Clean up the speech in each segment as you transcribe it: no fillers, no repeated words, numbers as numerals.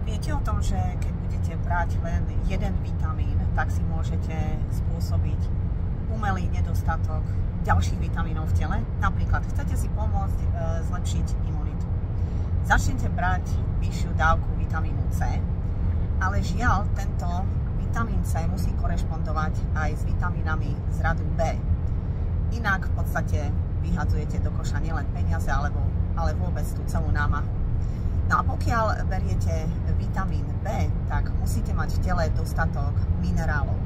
Viete o tom, že keď budete brať len jeden vitamín, tak si môžete spôsobiť umelý nedostatok ďalších vitamínov v tele? Napríklad chcete si pomôcť zlepšiť imunitu. Začnete brať vyššiu dávku vitamínu C, ale žiaľ, tento vitamín C musí korešpondovať aj s vitamínami z radu B. Inak v podstate vyhadzujete do koša nielen peniaze, ale vôbec tú celú námahu. No a pokiaľ beriete vitamín B, tak musíte mať v tele dostatok minerálov.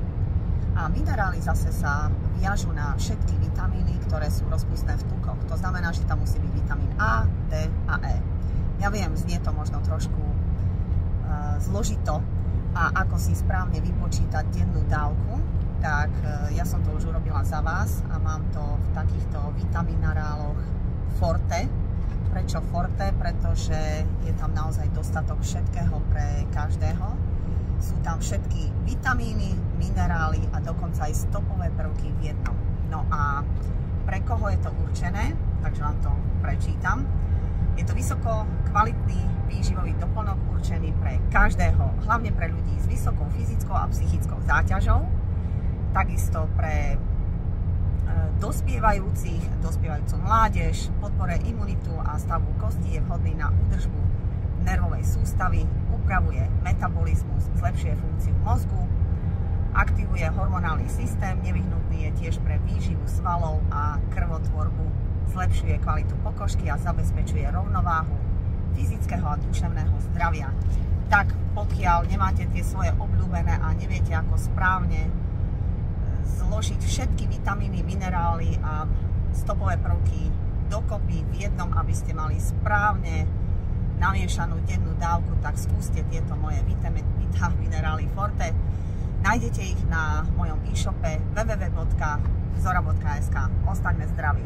A minerály zase sa viažú na všetky vitamíny, ktoré sú rozpustné v tukoch. To znamená, že tam musí byť vitamín A, D a E. Ja viem, znie to možno trošku zložito a ako si správne vypočítať dennú dávku, tak ja som to už urobila za vás a mám to v takýchto vitamináloch Forte. Prečo Forte? Pretože je tam naozaj dostatok všetkého pre každého. Sú tam všetky vitamíny, minerály a dokonca aj stopové prvky v jednom. No a pre koho je to určené? Takže vám to prečítam. Je to vysoko kvalitný výživový doplnok určený pre každého, hlavne pre ľudí s vysokou fyzickou a psychickou záťažou, takisto pre dospievajúcu mládež, podporuje imunitu a stavbu kostí, je vhodný na údržbu nervovej sústavy, upravuje metabolizmus, zlepšuje funkciu mozgu, aktivuje hormonálny systém, nevyhnutný je tiež pre výživu svalov a krvotvorbu, zlepšuje kvalitu pokožky a zabezpečuje rovnováhu fyzického a duševného zdravia. Tak pokiaľ nemáte tie svoje obľúbené a neviete ako správne zložiť všetky vitamíny, minerály a stopové prvky dokopy v jednom, aby ste mali správne namiešanú dennú dávku, tak skúste tieto moje minerály Forte. Nájdete ich na mojom e-shope www.zora.sk. Ostaňme zdraví.